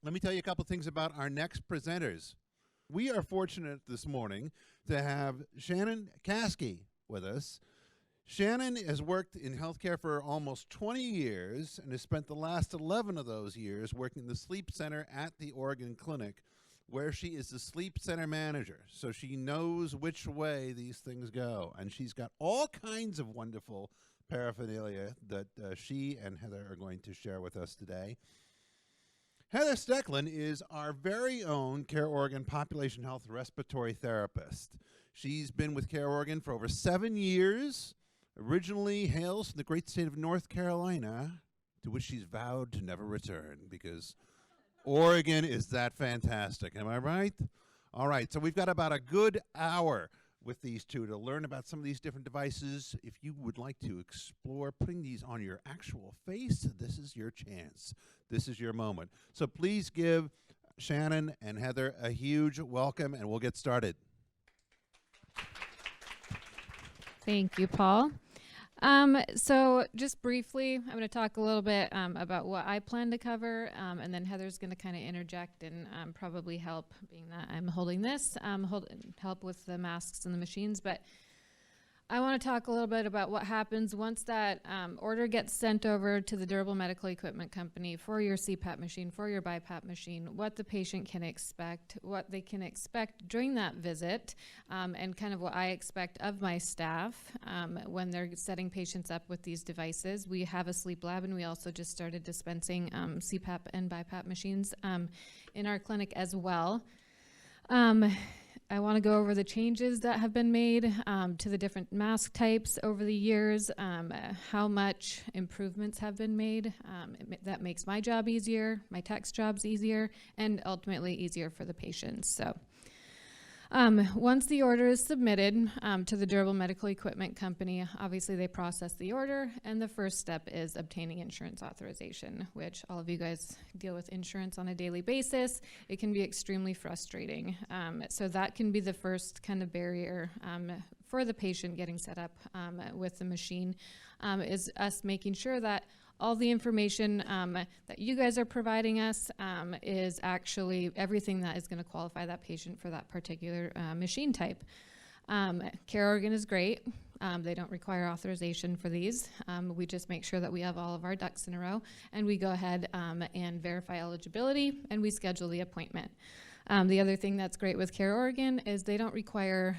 Let me tell you a couple things about our next presenters. We are fortunate this morning to have Shannon Caskey with us. Shannon has worked in healthcare for almost 20 years and has spent the last 11 of those years working in the sleep center at the Oregon Clinic, where she is the sleep center manager. So she knows which way these things go. And she's got all kinds of wonderful paraphernalia that she and Heather are going to share with us today. Heather Stecklin is our very own CareOregon population health respiratory therapist. She's been with CareOregon for over 7 years, originally hails from the great state of North Carolina, to which she's vowed to never return because Oregon is that fantastic. Am I right? All right, so we've got about a good hour with these two to learn about some of these different devices. If you would like to explore putting these on your actual face, this is your chance. This is your moment. So please give Shannon and Heather a huge welcome, and we'll get started. Thank you, Paul. So just briefly, I'm going to talk a little bit about what I plan to cover, and then Heather's going to kind of interject and probably help, being that I'm holding this, help with the masks and the machines. But I want to talk a little bit about what happens once that order gets sent over to the durable medical equipment company for your CPAP machine, for your BiPAP machine, what the patient can expect, what they can expect during that visit, and kind of what I expect of my staff when they're setting patients up with these devices. We have a sleep lab, and we also just started dispensing CPAP and BiPAP machines in our clinic as well. I want to go over the changes that have been made to the different mask types over the years, how much improvements have been made. That makes my job easier, my tech's jobs easier, and ultimately easier for the patients. So once the order is submitted to the durable medical equipment company, obviously they process the order, and the first step is obtaining insurance authorization, which all of you guys deal with insurance on a daily basis. It can be extremely frustrating. So that can be the first kind of barrier for the patient getting set up with the machine, is us making sure that all the information that you guys are providing us is actually everything that is going to qualify that patient for that particular machine type. CareOregon is great. They don't require authorization for these. We just make sure that we have all of our ducks in a row, and we go ahead and verify eligibility, and we schedule the appointment. The other thing that's great with CareOregon is they don't require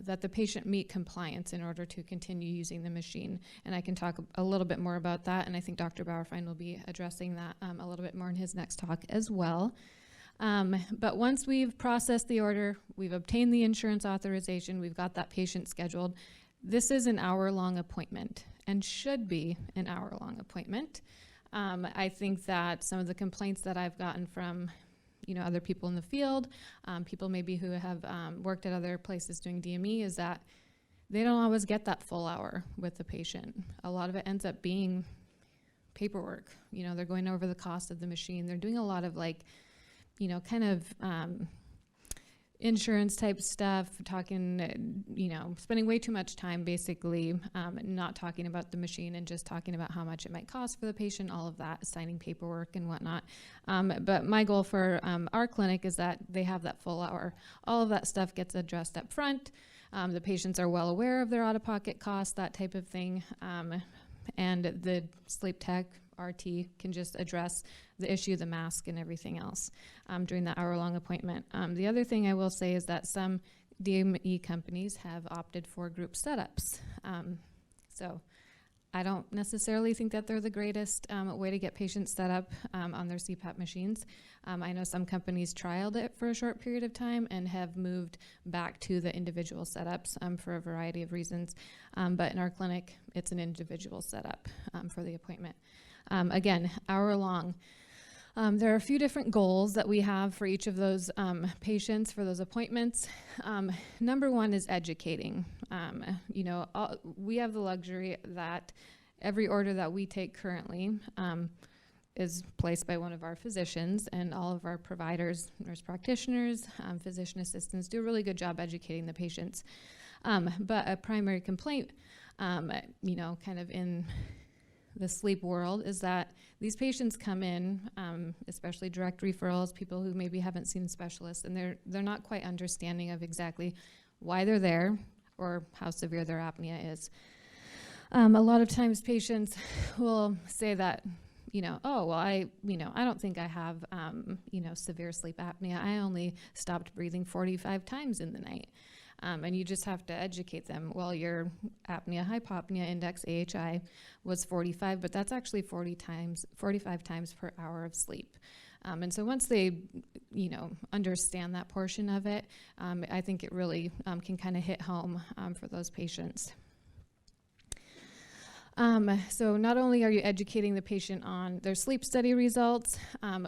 that the patient meet compliance in order to continue using the machine. And I can talk a little bit more about that, and I think Dr. Bowerfind will be addressing that a little bit more in his next talk as well. But once we've processed the order, we've obtained the insurance authorization, we've got that patient scheduled, this is an hour-long appointment and should be an hour-long appointment. I think that some of the complaints that I've gotten from other people in the field, people maybe who have worked at other places doing DME, is that they don't always get that full hour with the patient. A lot of it ends up being paperwork. They're going over the cost of the machine. They're doing a lot of kind of insurance type stuff, talking, spending way too much time basically not talking about the machine and just talking about how much it might cost for the patient, all of that, signing paperwork and whatnot. But my goal for our clinic is that they have that full hour. All of that stuff gets addressed up front. The patients are well aware of their out-of-pocket costs, that type of thing. And the sleep tech, RT, can just address the issue, the mask, and everything else during that hour-long appointment. The other thing I will say is that some DME companies have opted for group setups. So I don't necessarily think that they're the greatest way to get patients set up on their CPAP machines. I know some companies trialed it for a short period of time and have moved back to the individual setups for a variety of reasons. But in our clinic, it's an individual setup for the appointment. Again, hour-long. There are a few different goals that we have for each of those patients for those appointments. Number one is educating. We have the luxury that every order that we take currently is placed by one of our physicians, and all of our providers, nurse practitioners, physician assistants do a really good job educating the patients. But a primary complaint, kind of in the sleep world, is that these patients come in, especially direct referrals, people who maybe haven't seen specialists, and they're not quite understanding of exactly why they're there or how severe their apnea is. A lot of times patients will say that, oh, well, I don't think I have, severe sleep apnea. I only stopped breathing 45 times in the night. And you just have to educate them. Well, your apnea-hypopnea index, AHI, was 45, but that's actually 45 times per hour of sleep. And so once they, understand that portion of it, I think it really can kind of hit home for those patients. So not only are you educating the patient on their sleep study results,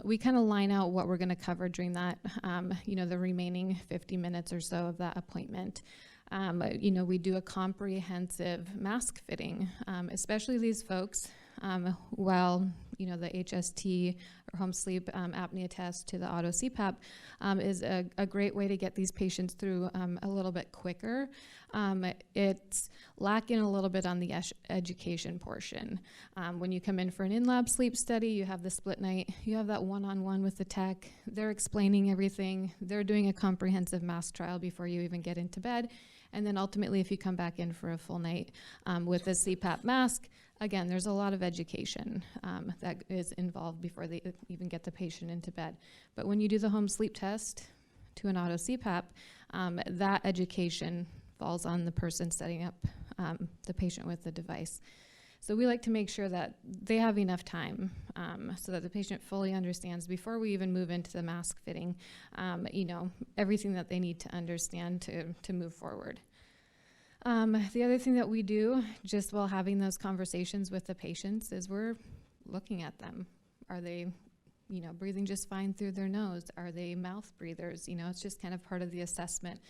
we kind of line out what we're going to cover during that, the remaining 50 minutes or so of that appointment. We do a comprehensive mask fitting, especially these folks, while, the HST or home sleep apnea test to the auto CPAP is a great way to get these patients through a little bit quicker. It's lacking a little bit on the education portion. When you come in for an in-lab sleep study, you have the split night, you have that one-on-one with the tech, they're explaining everything, they're doing a comprehensive mask trial before you even get into bed, and then ultimately if you come back in for a full night with a CPAP mask, again, there's a lot of education that is involved before they even get the patient into bed. But when you do the home sleep test to an auto CPAP, that education falls on the person setting up the patient with the device. So we like to make sure that they have enough time so that the patient fully understands before we even move into the mask fitting, everything that they need to understand to move forward. The other thing that we do just while having those conversations with the patients is we're looking at them. Are they, breathing just fine through their nose? Are they mouth breathers? It's just kind of part of the assessment.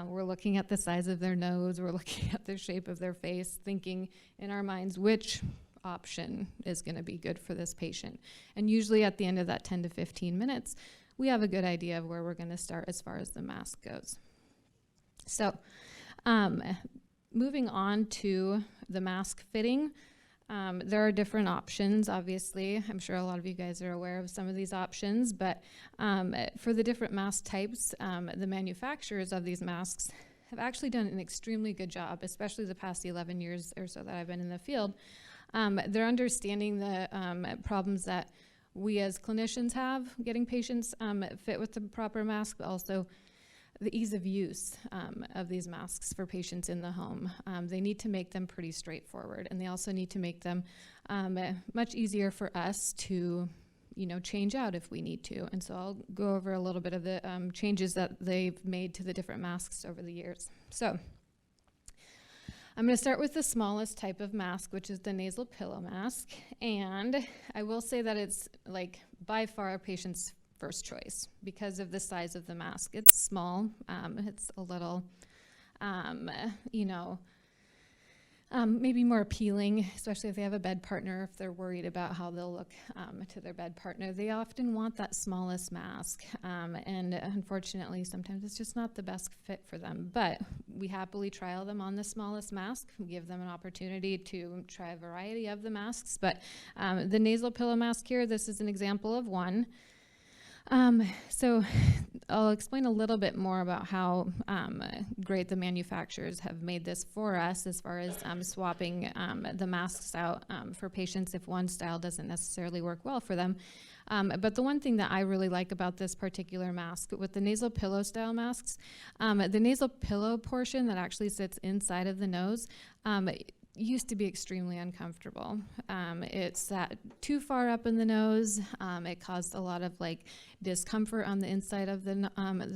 We're looking at the size of their nose. We're looking at the shape of their face, thinking in our minds which option is going to be good for this patient. And usually at the end of that 10 to 15 minutes, we have a good idea of where we're going to start as far as the mask goes. So, moving on to the mask fitting, there are different options, obviously. I'm sure a lot of you guys are aware of some of these options, but for the different mask types, the manufacturers of these masks have actually done an extremely good job, especially the past 11 years or so that I've been in the field. They're understanding the problems that we as clinicians have getting patients fit with the proper mask, but also the ease of use of these masks for patients in the home. They need to make them pretty straightforward, and they also need to make them much easier for us to, change out if we need to. And so I'll go over a little bit of the changes that they've made to the different masks over the years. So I'm going to start with the smallest type of mask, which is the nasal pillow mask. And I will say that it's by far a patient's first choice because of the size of the mask. It's small. It's a little, maybe more appealing, especially if they have a bed partner, if they're worried about how they'll look to their bed partner. They often want that smallest mask. And unfortunately, sometimes it's just not the best fit for them. But we happily trial them on the smallest mask. We give them an opportunity to try a variety of the masks. But the nasal pillow mask here, this is an example of one. So I'll explain a little bit more about how great the manufacturers have made this for us as far as swapping the masks out for patients if one style doesn't necessarily work well for them. But the one thing that I really like about this particular mask with the nasal pillow style masks, the nasal pillow portion that actually sits inside of the nose, used to be extremely uncomfortable. It sat too far up in the nose. It caused a lot of discomfort on the inside of the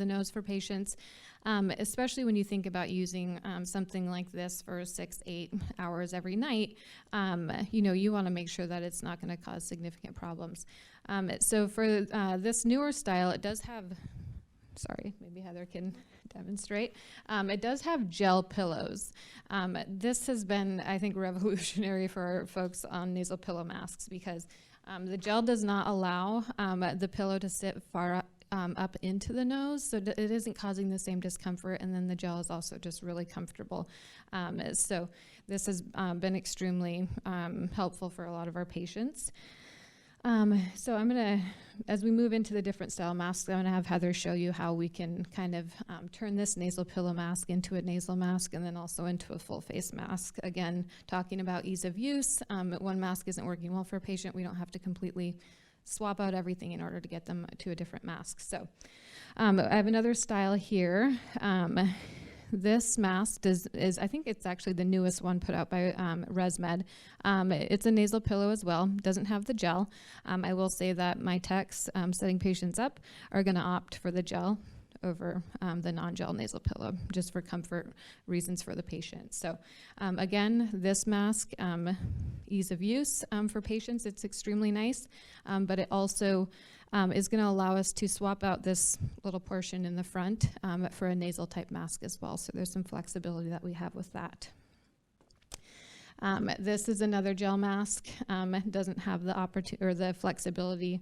nose for patients, especially when you think about using something like this for 6-8 hours every night. You want to make sure that it's not going to cause significant problems. So for this newer style, it does have, maybe Heather can demonstrate. It does have gel pillows. This has been, I think, revolutionary for folks on nasal pillow masks because the gel does not allow the pillow to sit far up into the nose, so it isn't causing the same discomfort, and then the gel is also just really comfortable. So this has been extremely helpful for a lot of our patients. So I'm going to, as we move into the different style masks, I'm going to have Heather show you how we can kind of turn this nasal pillow mask into a nasal mask and then also into a full face mask. Again, talking about ease of use. One mask isn't working well for a patient, we don't have to completely swap out everything in order to get them to a different mask. So I have another style here. This mask is I think it's actually the newest one put out by ResMed. It's a nasal pillow as well, doesn't have the gel. I will say that my techs setting patients up are going to opt for the gel over the non-gel nasal pillow, just for comfort reasons for the patient. So again, this mask, ease of use for patients, it's extremely nice, but it also is going to allow us to swap out this little portion in the front for a nasal type mask as well. So there's some flexibility that we have with that. This is another gel mask. Doesn't have the opportunity or the flexibility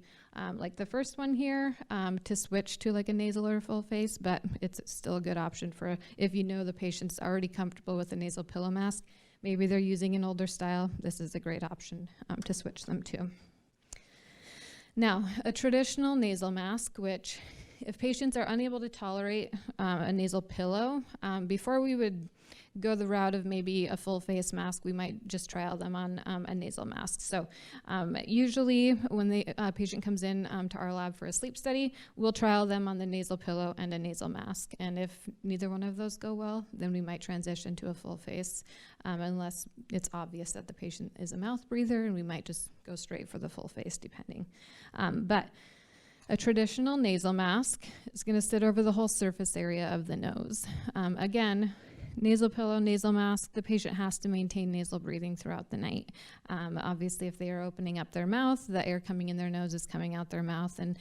like the first one here to switch to like a nasal or full face, but it's still a good option for if you know the patient's already comfortable with a nasal pillow mask. Maybe they're using an older style. This is a great option to switch them to. Now, a traditional nasal mask, which if patients are unable to tolerate a nasal pillow, before we would go the route of maybe a full face mask, we might just trial them on a nasal mask. So usually when the patient comes in to our lab for a sleep study, we'll trial them on the nasal pillow and a nasal mask. And if neither one of those go well, then we might transition to a full face unless it's obvious that the patient is a mouth breather, and we might just go straight for the full face depending. But a traditional nasal mask is going to sit over the whole surface area of the nose. Again, nasal pillow, nasal mask, the patient has to maintain nasal breathing throughout the night. Obviously, if they are opening up their mouth, the air coming in their nose is coming out their mouth, and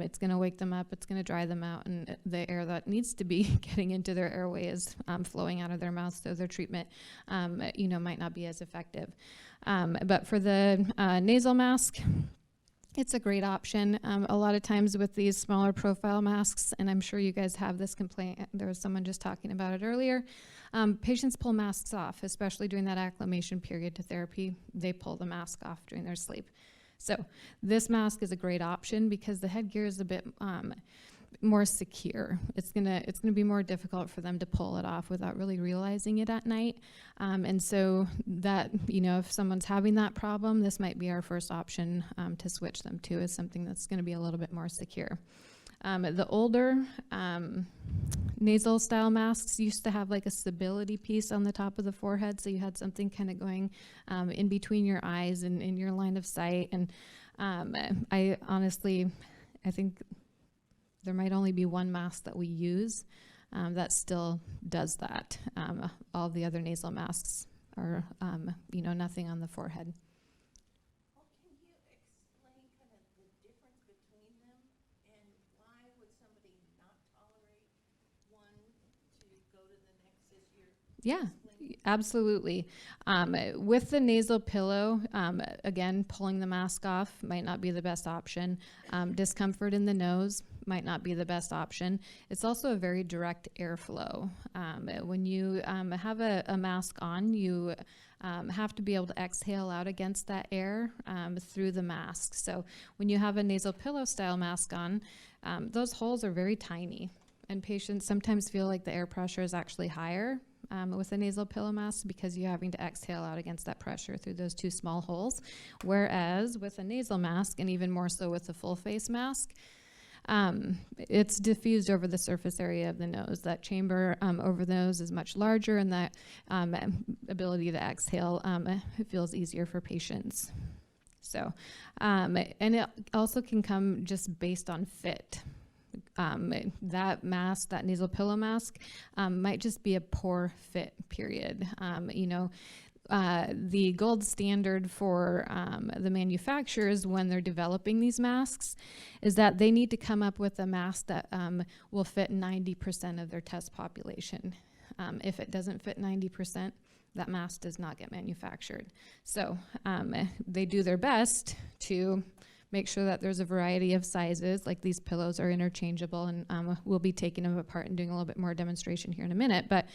it's going to wake them up, it's going to dry them out, and the air that needs to be getting into their airway is flowing out of their mouth, so their treatment might not be as effective. But for the nasal mask, it's a great option. A lot of times with these smaller profile masks, and I'm sure you guys have this complaint, there was someone just talking about it earlier, patients pull masks off, especially during that acclimation period to therapy. They pull the mask off during their sleep. So this mask is a great option because the headgear is a bit more secure. It's gonna be more difficult for them to pull it off without really realizing it at night. And so that, if someone's having that problem, this might be our first option to switch them to, is something that's gonna be a little bit more secure. The older nasal style masks used to have like a stability piece on the top of the forehead, so you had something kind of going in between your eyes and in your line of sight. And I think there might only be one mask that we use that still does that. All the other nasal masks are, nothing on the forehead. Well, can you explain kind of the difference between them, and why would somebody not tolerate one to go to the next as you're Yeah. explaining? Absolutely. With the nasal pillow, again, pulling the mask off might not be the best option. Discomfort in the nose might not be the best option. It's also a very direct airflow. When you have a mask on, you have to be able to exhale out against that air through the mask. So when you have a nasal pillow style mask on, those holes are very tiny, and patients sometimes feel like the air pressure is actually higher with a nasal pillow mask because you're having to exhale out against that pressure through those two small holes. Whereas with a nasal mask, and even more so with a full face mask, it's diffused over the surface area of the nose. That chamber over the nose is much larger, and that ability to exhale feels easier for patients. So, and it also can come just based on fit. That mask, that nasal pillow mask, might just be a poor fit, period. The gold standard for the manufacturers when they're developing these masks is that they need to come up with a mask that will fit 90% of their test population. If it doesn't fit 90%, that mask does not get manufactured. So they do their best to Make sure that there's a variety of sizes, like these pillows are interchangeable, and we'll be taking them apart and doing a little bit more demonstration here in a minute. But,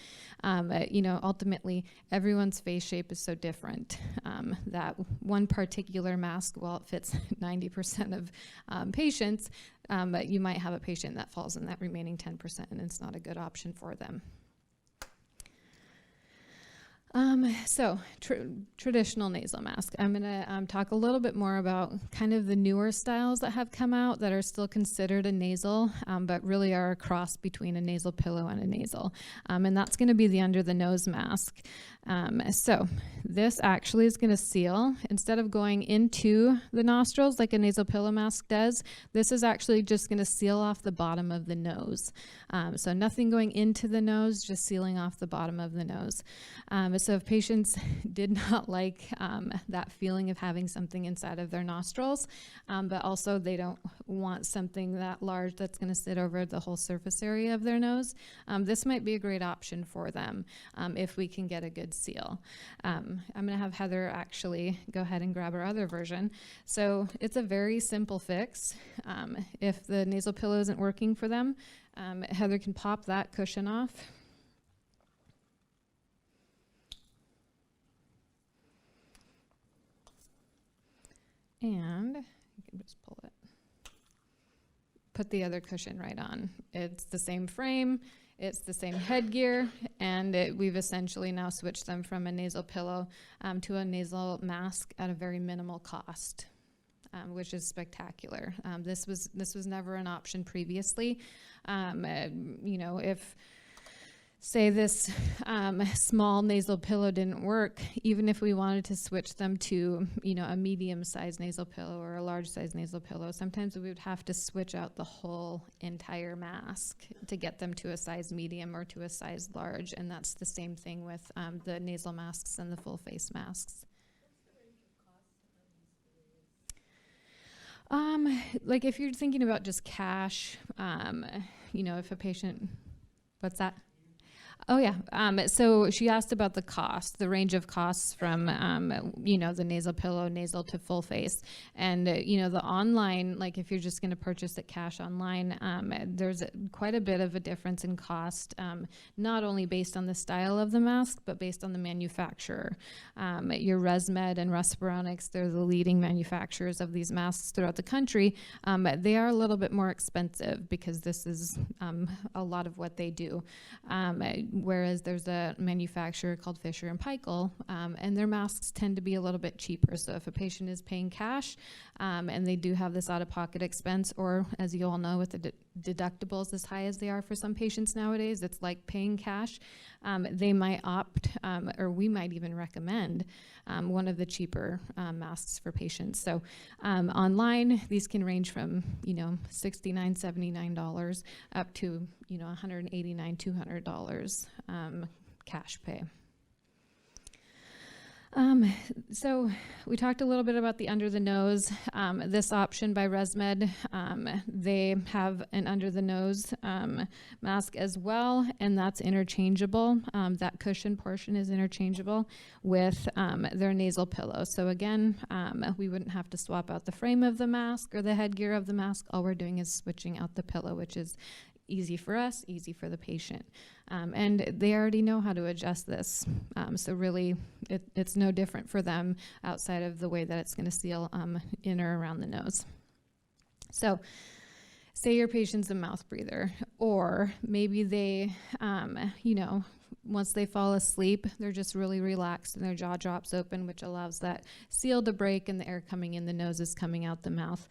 ultimately, everyone's face shape is so different. That one particular mask, while it fits 90% of patients, you might have a patient that falls in that remaining 10%, and it's not a good option for them. Traditional nasal mask. I'm going to talk a little bit more about kind of the newer styles that have come out that are still considered a nasal, but really are a cross between a nasal pillow and a nasal. And that's going to be the under the nose mask. So this actually is going to seal. Instead of going into the nostrils like a nasal pillow mask does, this is actually just going to seal off the bottom of the nose. So nothing going into the nose, just sealing off the bottom of the nose. So if patients did not like that feeling of having something inside of their nostrils, but also they don't want something that large that's going to sit over the whole surface area of their nose, this might be a great option for them if we can get a good seal. I'm going to have Heather actually go ahead and grab our other version. So it's a very simple fix. If the nasal pillow isn't working for them, Heather can pop that cushion off. And you can just pull it. Put the other cushion right on. It's the same frame, it's the same headgear, and we've essentially now switched them from a nasal pillow to a nasal mask at a very minimal cost, which is spectacular. This was never an option previously. If say this small nasal pillow didn't work, even if we wanted to switch them to, a medium-sized nasal pillow or a large-sized nasal pillow, sometimes we would have to switch out the whole entire mask to get them to a size medium or to a size large, and that's the same thing with the nasal masks and the full-face masks. Like if you're thinking about just cash, if a patient, what's that? Oh, yeah. So she asked about the cost, the range of costs from, the nasal pillow, nasal to full face. And, the online, like if you're just going to purchase it cash online, there's quite a bit of a difference in cost, not only based on the style of the mask, but based on the manufacturer. Your ResMed and Respironics, they're the leading manufacturers of these masks throughout the country. They are a little bit more expensive because this is a lot of what they do. Whereas there's a manufacturer called Fisher & Paykel, and their masks tend to be a little bit cheaper. So if a patient is paying cash and they do have this out-of-pocket expense, or as you all know with the deductibles as high as they are for some patients nowadays, it's like paying cash, they might opt, or we might even recommend one of the cheaper masks for patients. So online, these can range from, $69, $79 up to, $189, $200 cash pay. So we talked a little bit about the under the nose. This option by ResMed, they have an under the nose mask as well, and that's interchangeable. That cushion portion is interchangeable with their nasal pillow. So again, we wouldn't have to swap out the frame of the mask or the headgear of the mask. All we're doing is switching out the pillow, which is easy for us, easy for the patient. And they already know how to adjust this. So really, it's no different for them outside of the way that it's going to seal in or around the nose. So say your patient's a mouth breather, or maybe they, once they fall asleep, they're just really relaxed and their jaw drops open, which allows that seal to break and the air coming in the nose is coming out the mouth.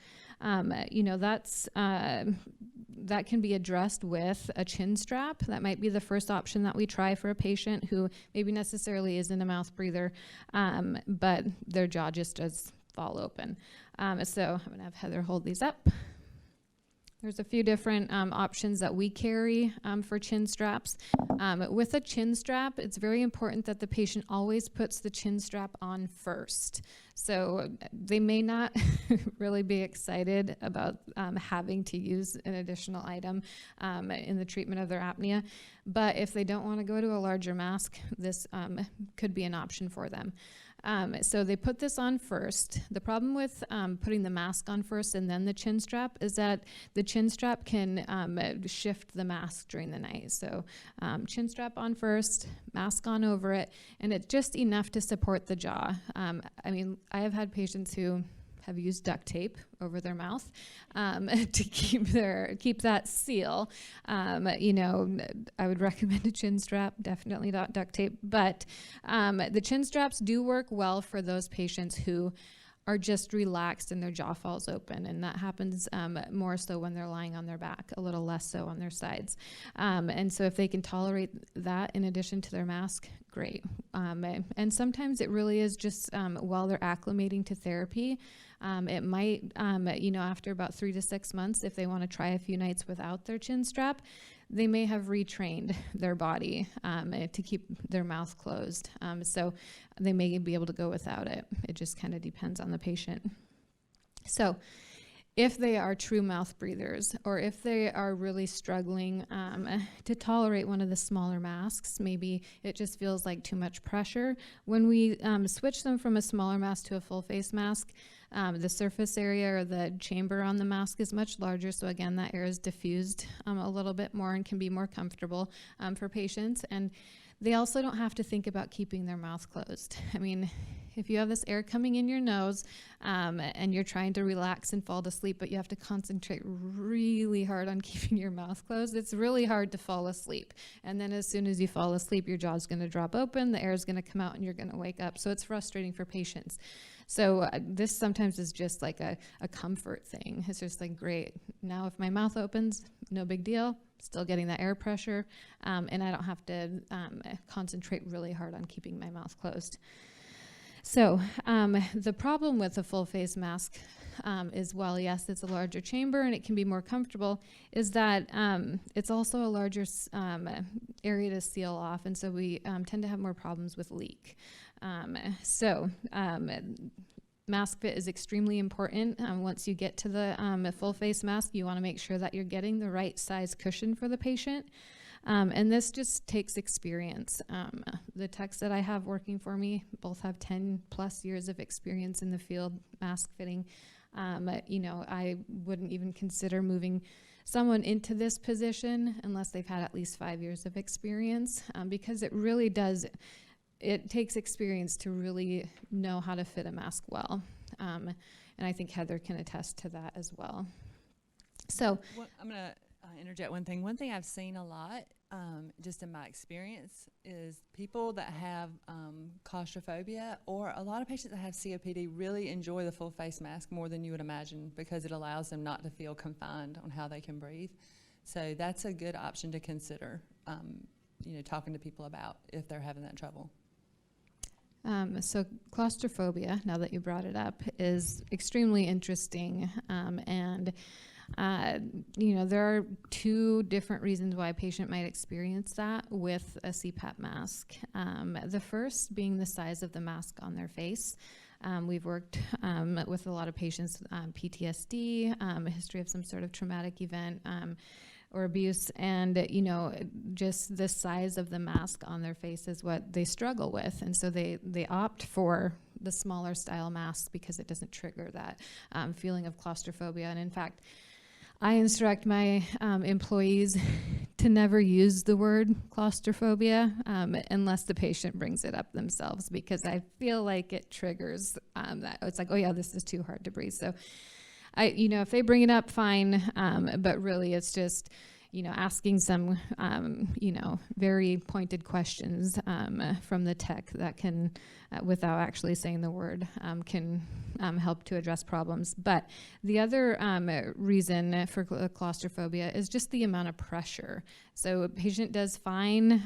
That can be addressed with a chin strap. That might be the first option that we try for a patient who maybe necessarily isn't a mouth breather, but their jaw just does fall open. So I'm going to have Heather hold these up. There's a few different options that we carry for chin straps. With a chin strap, it's very important that the patient always puts the chin strap on first. So they may not really be excited about having to use an additional item in the treatment of their apnea. But if they don't want to go to a larger mask, this could be an option for them. So they put this on first. The problem with putting the mask on first and then the chin strap is that the chin strap can shift the mask during the night. So chin strap on first, mask on over it, and it's just enough to support the jaw. I mean, I have had patients who have used duct tape over their mouth to keep that seal. You know, I would recommend a chin strap, definitely not duct tape. But the chin straps do work well for those patients who are just relaxed and their jaw falls open, and that happens more so when they're lying on their back, a little less so on their sides. And so if they can tolerate that in addition to their mask, great. And sometimes it really is just while they're acclimating to therapy. It might, you know, after about 3 to 6 months, if they want to try a few nights without their chin strap, they may have retrained their body to keep their mouth closed. So they may be able to go without it. It just kind of depends on the patient. So if they are true mouth breathers, or if they are really struggling to tolerate one of the smaller masks, maybe it just feels like too much pressure. When we switch them from a smaller mask to a full face mask, the surface area or the chamber on the mask is much larger. So again, that air is diffused a little bit more and can be more comfortable for patients. And they also don't have to think about keeping their mouth closed. I mean, if you have this air coming in your nose and you're trying to relax and fall to sleep, but you have to concentrate really hard on keeping your mouth closed, it's really hard to fall asleep. And then as soon as you fall asleep, your jaw's going to drop open, the air is going to come out, and you're going to wake up. So it's frustrating for patients. So this sometimes is just like a comfort thing. It's just like, great, now if my mouth opens, no big deal, still getting that air pressure, and I don't have to concentrate really hard on keeping my mouth closed. So the problem with a full face mask is, while yes, it's a larger chamber and it can be more comfortable, is that it's also a larger area to seal off, and so we tend to have more problems with leak. Mask fit is extremely important. Once you get to the full face mask, you want to make sure that you're getting the right size cushion for the patient. And this just takes experience. The techs that I have working for me both have 10 plus years of experience in the field, mask fitting. You know, I wouldn't even consider moving someone into this position unless they've had at least 5 years of experience, because it really does, it takes experience to really know how to fit a mask well. And I think Heather can attest to that as well. So I'm going to interject one thing. One thing I've seen a lot, just in my experience, is people that have claustrophobia, or a lot of patients that have COPD, really enjoy the full face mask more than you would imagine, because it allows them not to feel confined on how they can breathe. So that's a good option to consider, you know, talking to people about if they're having that trouble. So claustrophobia, now that you brought it up, is extremely interesting, and you know, there are 2 different reasons why a patient might experience that with a CPAP mask. The first being the size of the mask on their face. We've worked with a lot of patients, PTSD, a history of some sort of traumatic event, or abuse, and you know, just the size of the mask on their face is what they struggle with, and so they opt for the smaller style masks because it doesn't trigger that feeling of claustrophobia. And in fact, I instruct my employees to never use the word claustrophobia unless the patient brings it up themselves, because I feel like it triggers that. It's like, oh yeah, this is too hard to breathe. So you know, if they bring it up, fine, but really it's just, you know, asking some, you know, very pointed questions from the tech that can, without actually saying the word, can help to address problems. But the other reason for claustrophobia is just the amount of pressure. So a patient does fine,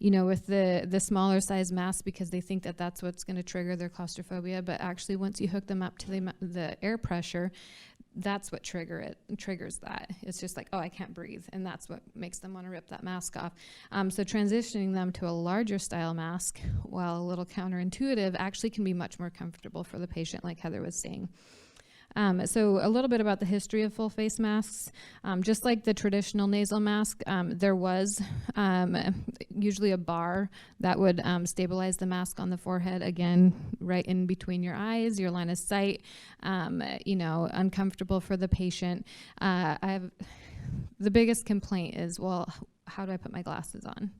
you know, with the smaller size mask because they think that that's what's going to trigger their claustrophobia. But actually, once you hook them up to the air pressure, that's what triggers that. It's just like, oh, I can't breathe. And that's what makes them want to rip that mask off. So transitioning them to a larger style mask, while a little counterintuitive, actually can be much more comfortable for the patient, like Heather was saying. So a little bit about the history of full face masks. Just like the traditional nasal mask, there was usually a bar that would stabilize the mask on the forehead, again, right in between your eyes, your line of sight, uncomfortable for the patient. The biggest complaint is, well, how do I put my glasses on?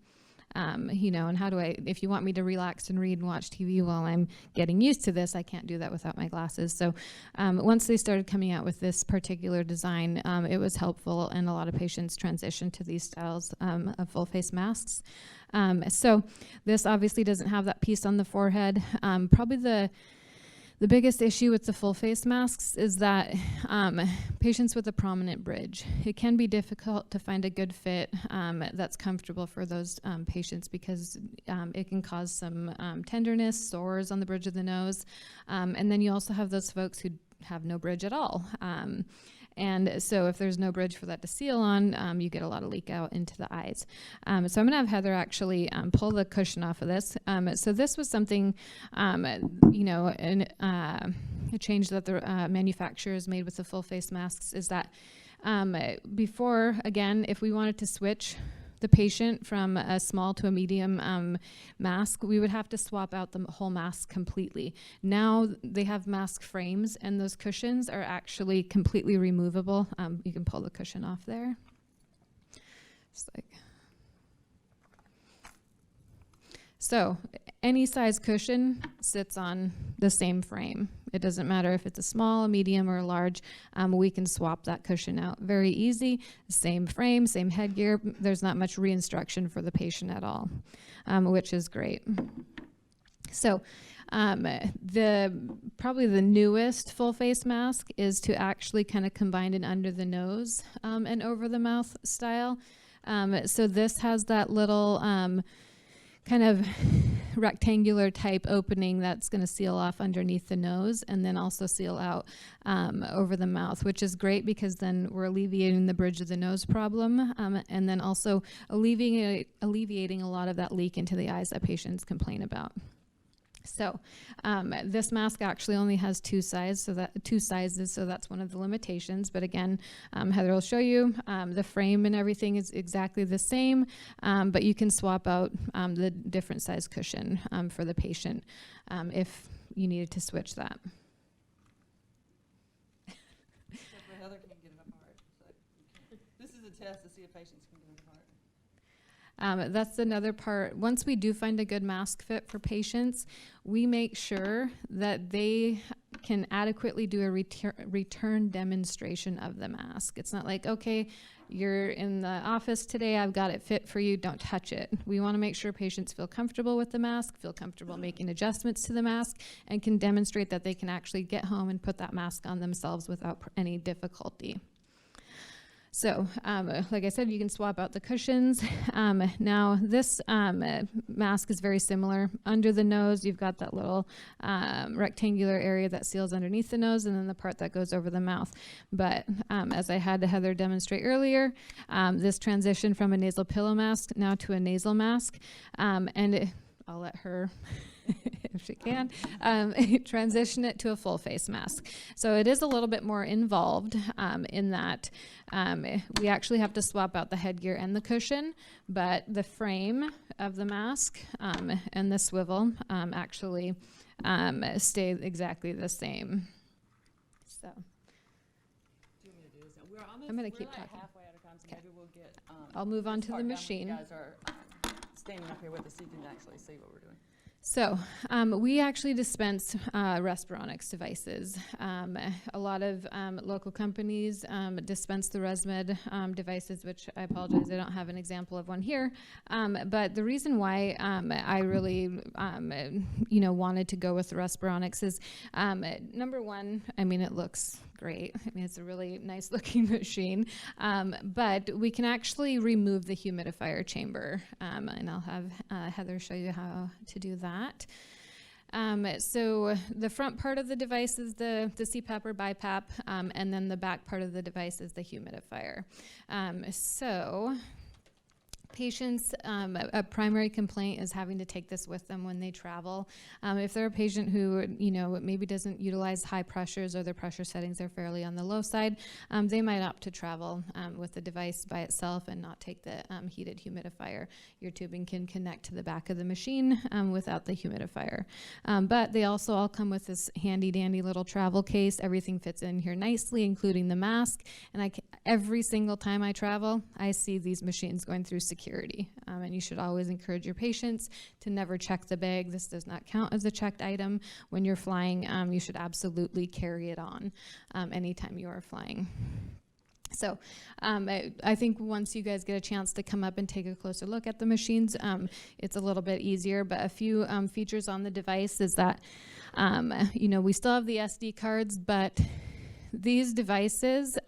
And how do I, if you want me to relax and read and watch TV while I'm getting used to this, I can't do that without my glasses. So once they started coming out with this particular design, it was helpful, and a lot of patients transitioned to these styles of full face masks. So this obviously doesn't have that piece on the forehead. Probably the biggest issue with the full face masks is that patients with a prominent bridge, it can be difficult to find a good fit that's comfortable for those patients, because it can cause some tenderness, sores on the bridge of the nose. And then you also have those folks who have no bridge at all. And so if there's no bridge for that to seal on, you get a lot of leak out into the eyes. So I'm going to have Heather actually pull the cushion off of this. So this was something, a change that the manufacturers made with the full face masks is that before, again, if we wanted to switch the patient from a small to a medium mask, we would have to swap out the whole mask completely. Now they have mask frames, and those cushions are actually completely removable. You can pull the cushion off there. Just like. So any size cushion sits on the same frame. It doesn't matter if it's a small, a medium, or a large. We can swap that cushion out. Very easy. Same frame, same headgear. There's not much re-instruction for the patient at all, which is great. So probably the newest full face mask is to actually kind of combine an under the nose and over the mouth style. So this has that little kind of rectangular type opening that's going to seal off underneath the nose, and then also seal out over the mouth, which is great because then we're alleviating the bridge of the nose problem, and then also alleviating a lot of that leak into the eyes that patients complain about. So this mask actually only has two sizes, so that's one of the limitations. But again, Heather will show you the frame and everything is exactly the same, but you can swap out the different size cushion for the patient if you needed to switch that. Except for Heather can't get it apart. So this is a test to see if patients can get it apart. That's another part. Once we do find a good mask fit for patients, we make sure that they can adequately do a return demonstration of the mask. It's not like, okay, you're in the office today, I've got it fit for you, don't touch it. We want to make sure patients feel comfortable with the mask, feel comfortable making adjustments to the mask, and can demonstrate that they can actually get home and put that mask on themselves without any difficulty. So, like I said, you can swap out the cushions. Now, this mask is very similar. Under the nose, you've got that little rectangular area that seals underneath the nose, and then the part that goes over the mouth. But as I had Heather demonstrate earlier, this transition from a nasal pillow mask now to a nasal mask, I'll let her if she can, transition it to a full face mask. So it is a little bit more involved in that we actually have to swap out the headgear and the cushion, but the frame of the mask and the swivel actually stay exactly the same. So I'm going to keep talking. Halfway out of time, so maybe we'll get. I'll move on to the machine. You guys are standing up here with us, so you can actually see what we're doing. So we actually dispense Respironics devices. A lot of local companies dispense the ResMed devices, which I apologize, I don't have an example of one here. But the reason why I really, wanted to go with the Respironics is, number one, I mean, it looks great. I mean, it's a really nice looking machine, but we can actually remove the humidifier chamber, and I'll have Heather show you how to do that. So the front part of the device is the CPAP or BiPAP, and then the back part of the device is the humidifier. So Patients, a primary complaint is having to take this with them when they travel. If they're a patient who, maybe doesn't utilize high pressures or their pressure settings are fairly on the low side, they might opt to travel with the device by itself and not take the heated humidifier. Your tubing can connect to the back of the machine without the humidifier. But they also all come with this handy dandy little travel case. Everything fits in here nicely, including the mask. And every single time I travel, I see these machines going through security. And you should always encourage your patients to never check the bag. This does not count as a checked item. When you're flying, you should absolutely carry it on anytime you are flying. So I think once you guys get a chance to come up and take a closer look at the machines, it's a little bit easier. But a few features on the device is that, we still have the SD cards, but these devices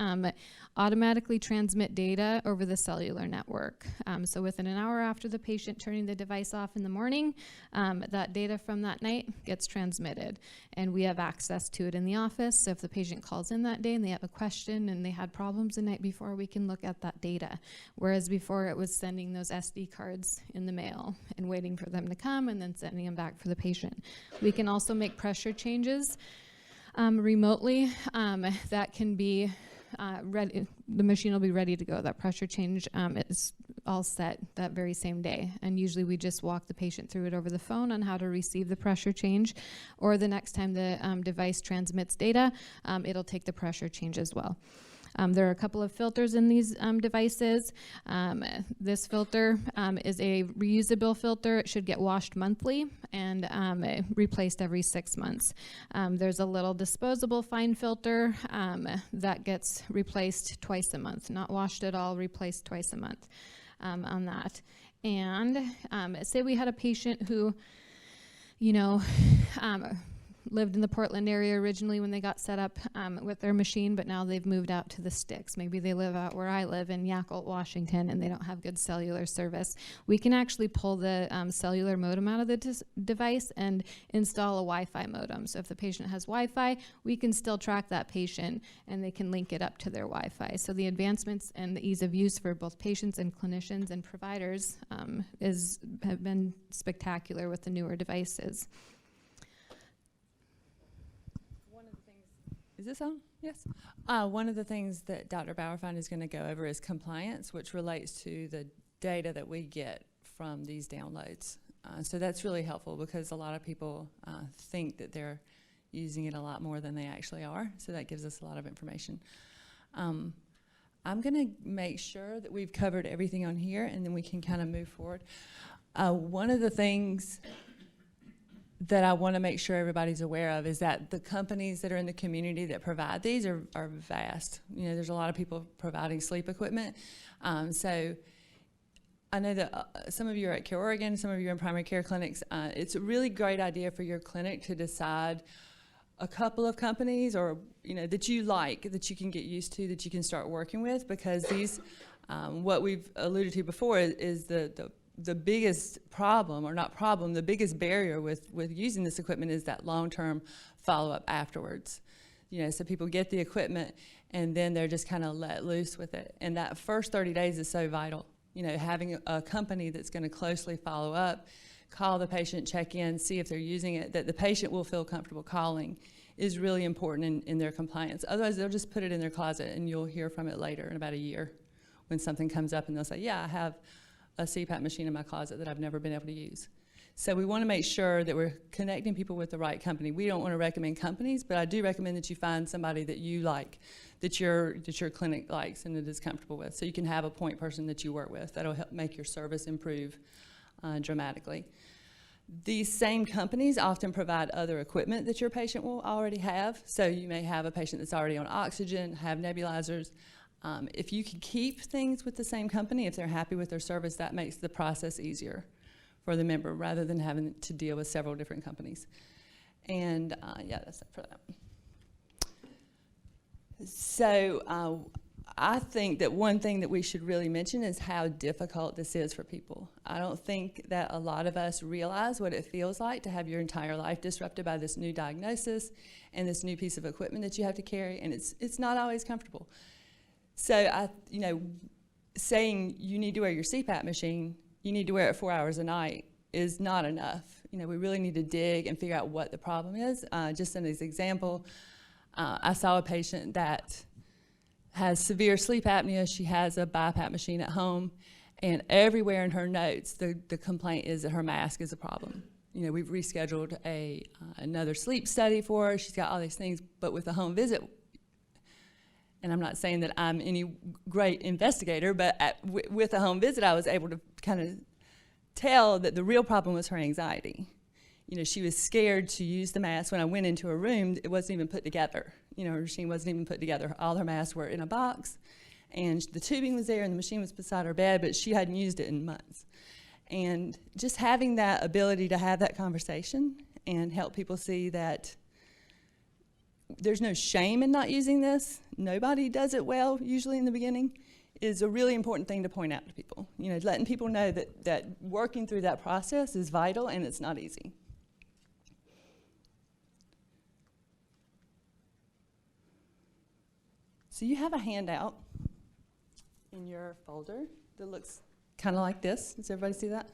automatically transmit data over the cellular network. So within an hour after the patient turning the device off in the morning, that data from that night gets transmitted. And we have access to it in the office. So if the patient calls in that day and they have a question and they had problems the night before, we can look at that data. Whereas before it was sending those SD cards in the mail and waiting for them to come and then sending them back for the patient. We can also make pressure changes remotely. That can be ready. The machine will be ready to go. That pressure change is all set that very same day. And usually we just walk the patient through it over the phone on how to receive the pressure change. Or the next time the device transmits data, it'll take the pressure change as well. There are a couple of filters in these devices. This filter is a reusable filter. It should get washed monthly and replaced every 6 months. There's a little disposable fine filter that gets replaced twice a month. Not washed at all, replaced twice a month on that. And say we had a patient who, lived in the Portland area originally when they got set up with their machine, but now they've moved out to the sticks. Maybe they live out where I live in Yakult, Washington, and they don't have good cellular service. We can actually pull the cellular modem out of the device and install a Wi-Fi modem. So if the patient has Wi-Fi, we can still track that patient and they can link it up to their Wi-Fi. So the advancements and the ease of use for both patients and clinicians and providers have been spectacular with the newer devices. Is this on? Yes. One of the things that Dr. Bowerfind is going to go over is compliance, which relates to the data that we get from these downloads. So that's really helpful because a lot of people think that they're using it a lot more than they actually are. So that gives us a lot of information. I'm going to make sure that we've covered everything on here and then we can kind of move forward. One of the things that I want to make sure everybody's aware of is that the companies that are in the community that provide these are vast. There's a lot of people providing sleep equipment. So I know that some of you are at CareOregon, some of you are in primary care clinics. It's a really great idea for your clinic to decide a couple of companies or that you like, that you can get used to, that you can start working with, because these, what we've alluded to before is the biggest problem, or not problem, the biggest barrier with using this equipment is that long-term follow-up afterwards. So people get the equipment and then they're just kind of let loose with it. And that first 30 days is so vital. Having a company that's going to closely follow up, call the patient, check in, see if they're using it, that the patient will feel comfortable calling is really important in their compliance. Otherwise, they'll just put it in their closet and you'll hear from it later in about a year when something comes up and they'll say, yeah, I have a CPAP machine in my closet that I've never been able to use. So we want to make sure that we're connecting people with the right company. We don't want to recommend companies, but I do recommend that you find somebody that you like, that your clinic likes and that is comfortable with. So you can have a point person that you work with. That'll help make your service improve dramatically. These same companies often provide other equipment that your patient will already have. So you may have a patient that's already on oxygen, have nebulizers. If you can keep things with the same company, if they're happy with their service, that makes the process easier for the member rather than having to deal with several different companies. And yeah, that's it for that. So I think that one thing that we should really mention is how difficult this is for people. I don't think that a lot of us realize what it feels like to have your entire life disrupted by this new diagnosis and this new piece of equipment that you have to carry, and it's not always comfortable. So saying you need to wear your CPAP machine, you need to wear it 4 hours a night is not enough. You know, we really need to dig and figure out what the problem is. Just as an example, I saw a patient that has severe sleep apnea. She has a BiPAP machine at home, and everywhere in her notes, the complaint is that her mask is a problem. You know, we've rescheduled another sleep study for her. She's got all these things, but with a home visit, and I'm not saying that I'm any great investigator, but with a home visit, I was able to kind of tell that the real problem was her anxiety. You know, she was scared to use the mask. When I went into her room, it wasn't even put together. You know, her machine wasn't even put together. All her masks were in a box, and the tubing was there, and the machine was beside her bed, but she hadn't used it in months. And just having that ability to have that conversation and help people see that there's no shame in not using this. Nobody does it well, usually in the beginning, is a really important thing to point out to people. You know, letting people know that working through that process is vital and it's not easy. So you have a handout in your folder that looks kind of like this. Does everybody see that?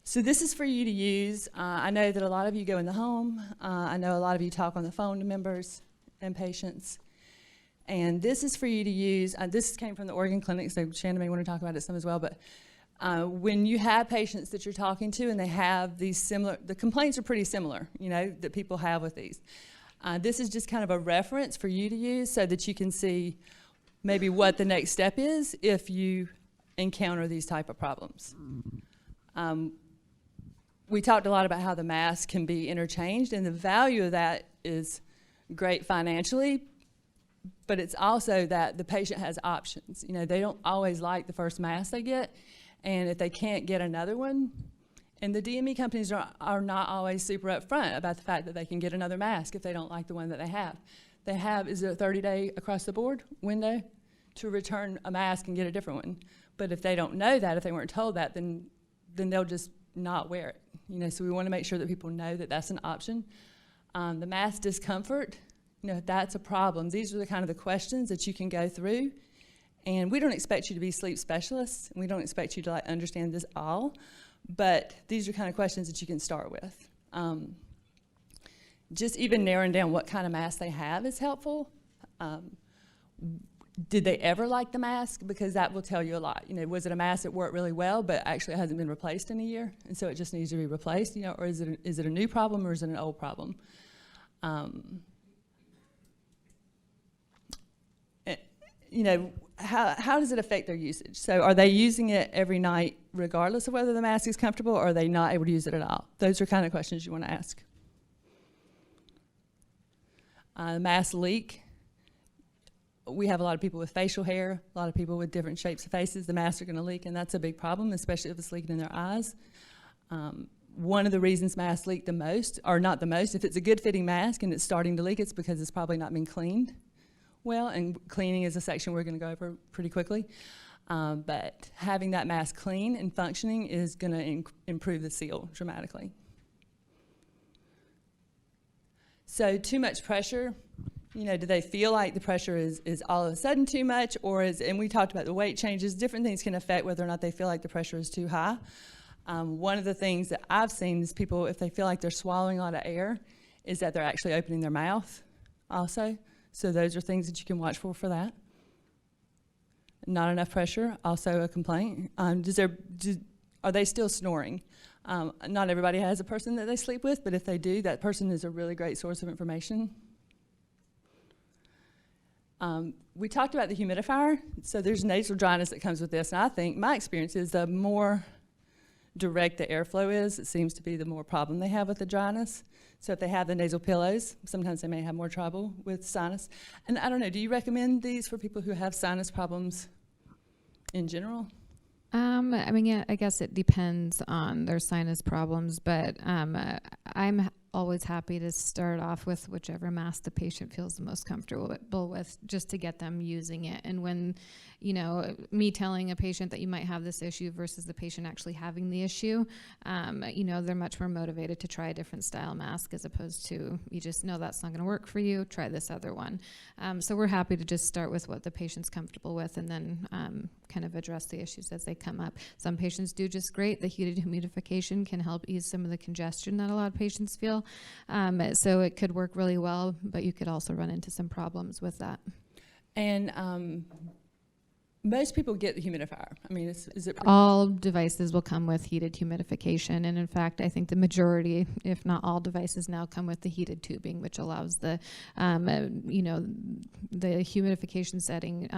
So this is for you to use. I know that a lot of you go in the home. I know a lot of you talk on the phone to members and patients. And this is for you to use. This came from the Oregon Clinic, so Shannon may want to talk about it some as well. But when you have patients that you're talking to and they have these the complaints are pretty similar, you know, that people have with these. This is just kind of a reference for you to use so that you can see maybe what the next step is if you encounter these type of problems. We talked a lot about how the mask can be interchanged, and the value of that is great financially, but it's also that the patient has options. You know, they don't always like the first mask they get, and if they can't get another one, and the DME companies are not always super upfront about the fact that they can get another mask if they don't like the one that they have. They have, is it a 30-day across-the-board window to return a mask and get a different one? But if they don't know that, if they weren't told that, then they'll just not wear it. You know, so we want to make sure that people know that that's an option. The mask discomfort, you know, if that's a problem, these are the kind of the questions that you can go through. And we don't expect you to be sleep specialists. We don't expect you to like understand this all. But these are kind of questions that you can start with. Just even narrowing down what kind of mask they have is helpful. Did they ever like the mask? Because that will tell you a lot. You know, was it a mask that worked really well, but actually it hasn't been replaced in a year, and so it just needs to be replaced? You know, or is it a new problem or is it an old problem? You know, how does it affect their usage? So are they using it every night regardless of whether the mask is comfortable, or are they not able to use it at all? Those are kind of questions you want to ask. Mask leak. We have a lot of people with facial hair, a lot of people with different shapes of faces. The masks are going to leak, and that's a big problem, especially if it's leaking in their eyes. One of the reasons masks leak the most, or not the most, if it's a good fitting mask and it's starting to leak, it's because it's probably not been cleaned well, and cleaning is a section we're going to go over pretty quickly. But having that mask clean and functioning is going to improve the seal dramatically. So too much pressure, you know, do they feel like the pressure is all of a sudden too much, or and we talked about the weight changes, different things can affect whether or not they feel like the pressure is too high. One of the things that I've seen is people, if they feel like they're swallowing a lot of air, is that they're actually opening their mouth also. So those are things that you can watch for that. Not enough pressure, also a complaint. Are they still snoring? Not everybody has a person that they sleep with, but if they do, that person is a really great source of information. We talked about the humidifier. So there's nasal dryness that comes with this, and I think my experience is the more direct the airflow is, it seems to be the more problem they have with the dryness. So if they have the nasal pillows, sometimes they may have more trouble with sinus. And I don't know, do you recommend these for people who have sinus problems in general? I mean, yeah, I guess it depends on their sinus problems, but I'm always happy to start off with whichever mask the patient feels the most comfortable with, just to get them using it. And when, you know, me telling a patient that you might have this issue versus the patient actually having the issue, you know, they're much more motivated to try a different style mask, as opposed to, you just know that's not going to work for you, try this other one. So we're happy to just start with what the patient's comfortable with, and then kind of address the issues as they come up. Some patients do just great. The heated humidification can help ease some of the congestion that a lot of patients feel. So it could work really well, but you could also run into some problems with that. And most people get the humidifier. I mean, is it all devices will come with heated humidification, and in fact, I think the majority, if not all devices now, come with the heated tubing, which allows the, you know, the humidification setting.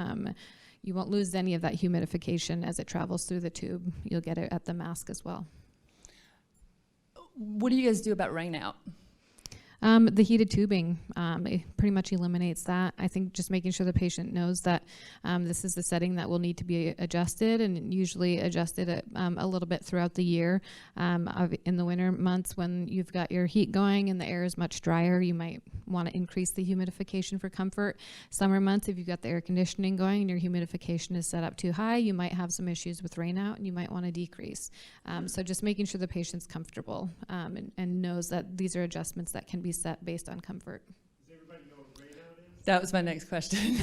You won't lose any of that humidification as it travels through the tube. You'll get it at the mask as well. What do you guys do about rain out? The heated tubing, it pretty much eliminates that. I think just making sure the patient knows that this is the setting that will need to be adjusted, and usually adjusted a little bit throughout the year. In the winter months, when you've got your heat going and the air is much drier, you might want to increase the humidification for comfort. Summer months, if you've got the air conditioning going and your humidification is set up too high, you might have some issues with rain out, and you might want to decrease. So just making sure the patient's comfortable and knows that these are adjustments that can be set based on comfort. Does everybody know what rain out is? That was my next question.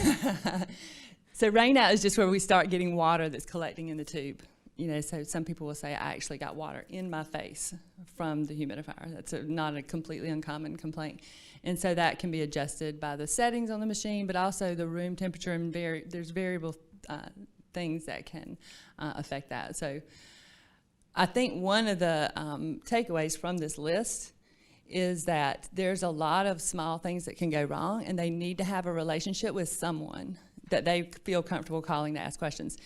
So rain out is just where we start getting water that's collecting in the tube. You know, so some people will say, I actually got water in my face from the humidifier. That's not a completely uncommon complaint. And so that can be adjusted by the settings on the machine, but also the room temperature, and there's variable things that can affect that. So I think one of the takeaways from this list is that there's a lot of small things that can go wrong, and they need to have a relationship with someone that they feel comfortable calling to ask questions.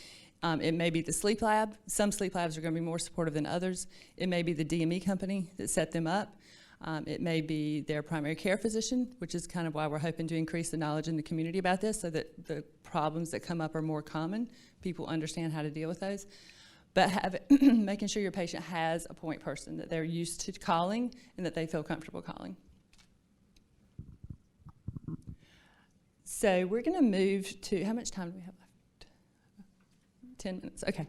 It may be the sleep lab. Some sleep labs are going to be more supportive than others. It may be the DME company that set them up. It may be their primary care physician, which is kind of why we're hoping to increase the knowledge in the community about this, so that the problems that come up are more common. People understand how to deal with those. But making sure your patient has a point person that they're used to calling and that they feel comfortable calling. So we're going to move to, how much time do we have left? 10 minutes, okay.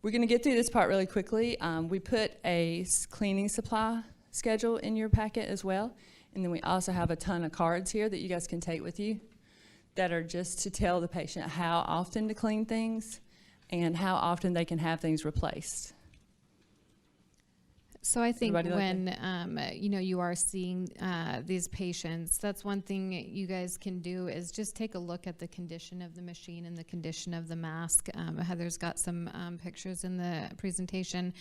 We're going to get through this part really quickly. We put a cleaning supply schedule in your packet as well. And then we also have a ton of cards here that you guys can take with you that are just to tell the patient how often to clean things and how often they can have things replaced. So I think Everybody when you know, you are seeing these patients, that's one thing you guys can do is just take a look at the condition of the machine and the condition of the mask. Heather's got some pictures in the presentation,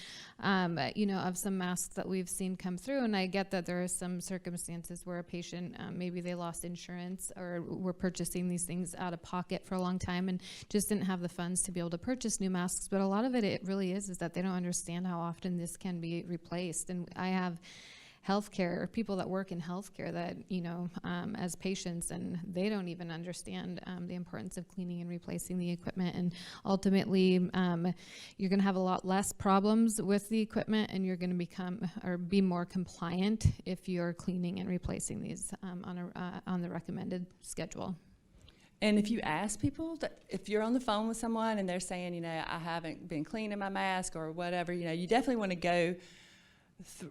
you know, of some masks that we've seen come through. And I get that there are some circumstances where a patient, maybe they lost insurance or were purchasing these things out of pocket for a long time and just didn't have the funds to be able to purchase new masks. But a lot of it really is that they don't understand how often this can be replaced. And I have healthcare people that work in healthcare that, you know, as patients, and they don't even understand the importance of cleaning and replacing the equipment. And ultimately, you're going to have a lot less problems with the equipment, and you're going to become or be more compliant if you're cleaning and replacing these on the recommended schedule. And if you ask people, that if you're on the phone with someone and they're saying, you know, I haven't been cleaning my mask or whatever, you know, you definitely want to go,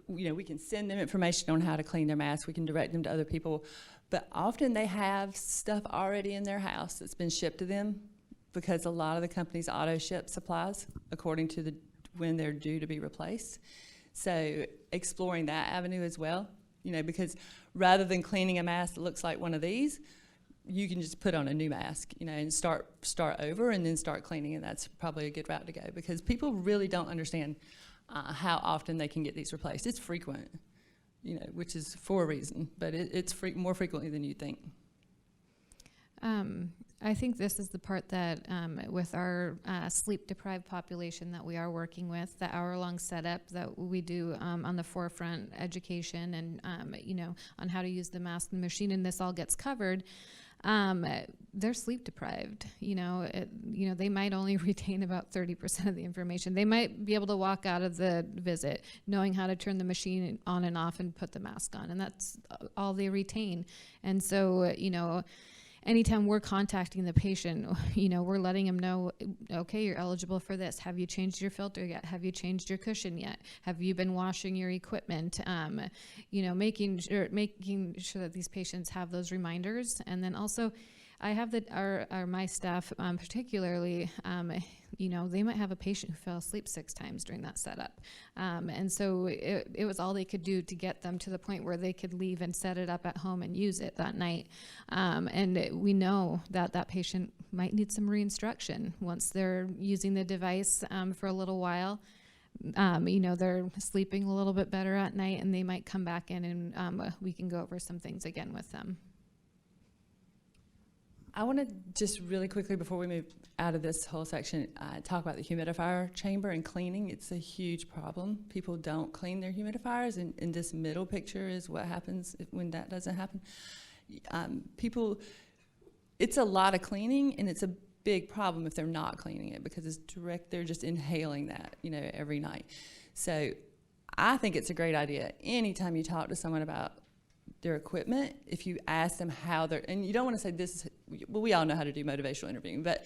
you know, we can send them information on how to clean their mask. We can direct them to other people. But often they have stuff already in their house that's been shipped to them, because a lot of the companies auto ship supplies according to when they're due to be replaced. So exploring that avenue as well, you know, because rather than cleaning a mask that looks like one of these, you can just put on a new mask, you know, and start over and then start cleaning, and that's probably a good route to go, because people really don't understand how often they can get these replaced. It's frequent, you know, which is for a reason, but it's more frequently than you think. I think this is the part that with our sleep-deprived population that we are working with, the hour-long setup that we do on the forefront education and, you know, on how to use the mask and the machine, and this all gets covered. they're sleep deprived. They might only retain about 30% of the information. They might be able to walk out of the visit knowing how to turn the machine on and off and put the mask on, and that's all they retain. And so, anytime we're contacting the patient, we're letting them know, okay, you're eligible for this. Have you changed your filter yet? Have you changed your cushion yet? Have you been washing your equipment? Making sure that these patients have those reminders. And then also, I have my staff, particularly, they might have a patient who fell asleep 6 times during that setup. And so it was all they could do to get them to the point where they could leave and set it up at home and use it that night. And we know that patient might need some reinstruction once they're using the device for a little while. They're sleeping a little bit better at night, and they might come back in and we can go over some things again with them. I want to just really quickly, before we move out of this whole section, talk about the humidifier chamber and cleaning. It's a huge problem. People don't clean their humidifiers, and this middle picture is what happens when that doesn't happen. It's a lot of cleaning, and it's a big problem if they're not cleaning it, because it's direct. They're just inhaling that, every night. So I think it's a great idea. Anytime you talk to someone about their equipment, if you ask them how they're, and you don't want to say this is, well, we all know how to do motivational interviewing, but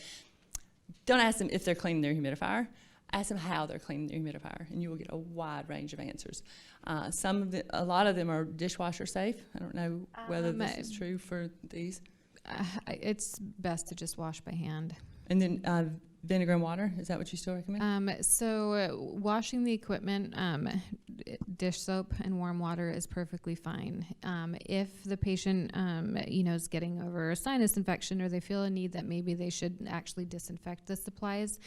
don't ask them if they're cleaning their humidifier. Ask them how they're cleaning their humidifier, and you will get a wide range of answers. A lot of them are dishwasher safe. I don't know whether this is true for these. It's best to just wash by hand. And then vinegar and water, is that what you still recommend? So washing the equipment, dish soap and warm water is perfectly fine. If the patient, is getting over a sinus infection, or they feel a need that maybe they should actually disinfect the supplies,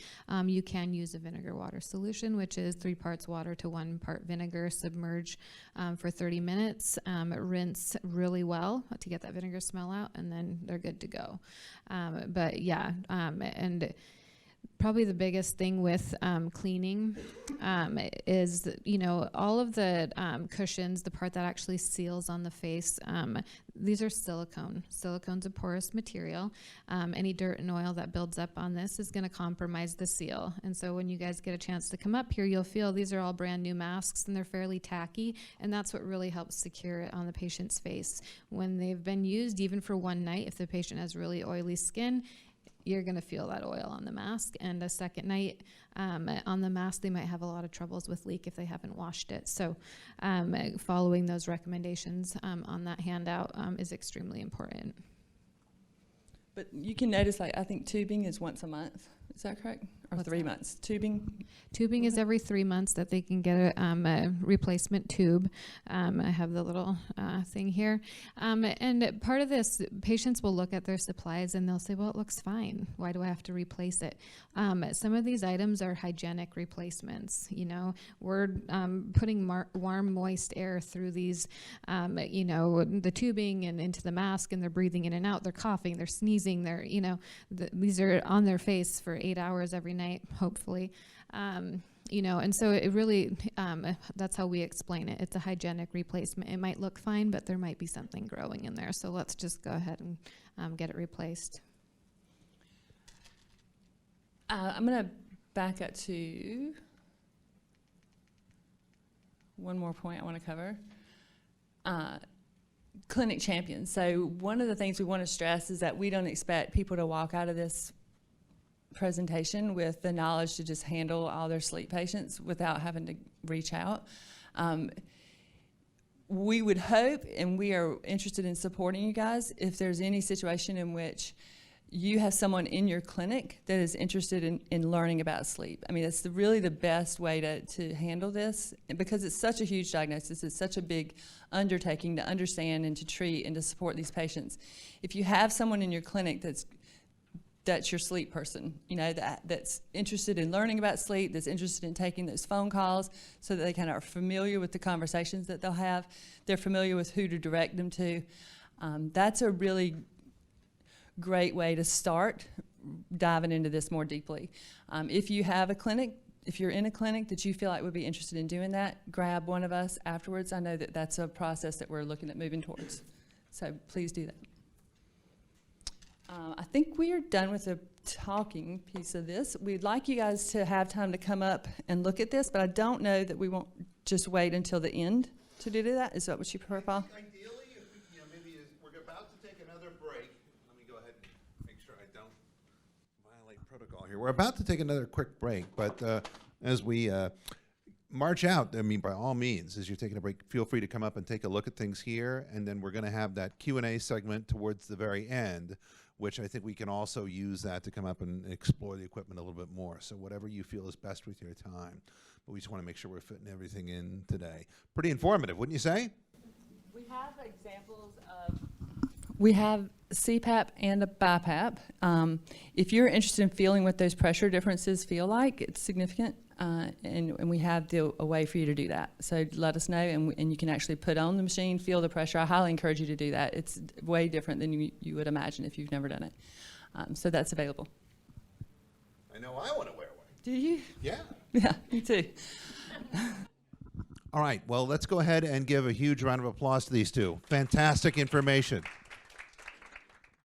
you can use a vinegar water solution, which is 3 parts water to 1 part vinegar. Submerge for 30 minutes, rinse really well to get that vinegar smell out, and then they're good to go. And probably the biggest thing with cleaning is, all of the cushions, the part that actually seals on the face, these are silicone. Silicone's a porous material. Any dirt and oil that builds up on this is going to compromise the seal. And so when you guys get a chance to come up here, you'll feel these are all brand new masks, and they're fairly tacky, and that's what really helps secure it on the patient's face. When they've been used, even for one night, if the patient has really oily skin, you're going to feel that oil on the mask. And a second night on the mask, they might have a lot of troubles with leak if they haven't washed it. So following those recommendations on that handout is extremely important. But you can notice, I think tubing is once a month. Is that correct? Or What's 3 that? months? Tubing is every 3 months that they can get a replacement tube. I have the little thing here. And part of this, patients will look at their supplies and they'll say, well, it looks fine. Why do I have to replace it? Some of these items are hygienic replacements. We're putting warm, moist air through these, the tubing and into the mask, and they're breathing in and out. They're coughing, they're sneezing, these are on their face for 8 hours every night, hopefully. And so it really, that's how we explain it. It's a hygienic replacement. It might look fine, but there might be something growing in there. So let's just go ahead and get it replaced. I'm going to back up to one more point I want to cover. Clinic champions. So one of the things we want to stress is that we don't expect people to walk out of this presentation with the knowledge to just handle all their sleep patients without having to reach out. We would hope, and we are interested in supporting you guys, if there's any situation in which you have someone in your clinic that is interested in learning about sleep. I mean, that's really the best way to handle this, because it's such a huge diagnosis. It's such a big undertaking to understand and to treat and to support these patients. If you have someone in your clinic that's your sleep person, that's interested in learning about sleep, that's interested in taking those phone calls so that they kind of are familiar with the conversations that they'll have, they're familiar with who to direct them to. That's a really great way to start diving into this more deeply. If you have a clinic, if you're in a clinic that you feel like would be interested in doing that, grab one of us afterwards. I know that that's a process that we're looking at moving towards. So please do that. I think we are done with the talking piece of this. We'd like you guys to have time to come up and look at this, but I don't know that we won't just wait until the end to do that. Is that what you prefer, Paul? Ideally, if we, maybe we're about to take another break. Let me go ahead and make sure I don't violate protocol here. We're about to take another quick break, but as we march out, I mean, by all means, as you're taking a break, feel free to come up and take a look at things here, and then we're going to have that Q&A segment towards the very end, which I think we can also use that to come up and explore the equipment a little bit more. So whatever you feel is best with your time. But we just want to make sure we're fitting everything in today. Pretty informative, wouldn't you say? We have examples of... We have CPAP and a BiPAP. If you're interested in feeling what those pressure differences feel like, it's significant, and we have a way for you to do that. So let us know, and you can actually put on the machine, feel the pressure. I highly encourage you to do that. It's way different than you would imagine if you've never done it. So that's available. I know I want to wear one. Do you? Yeah. Yeah, me too. All right, well, let's go ahead and give a huge round of applause to these two. Fantastic information.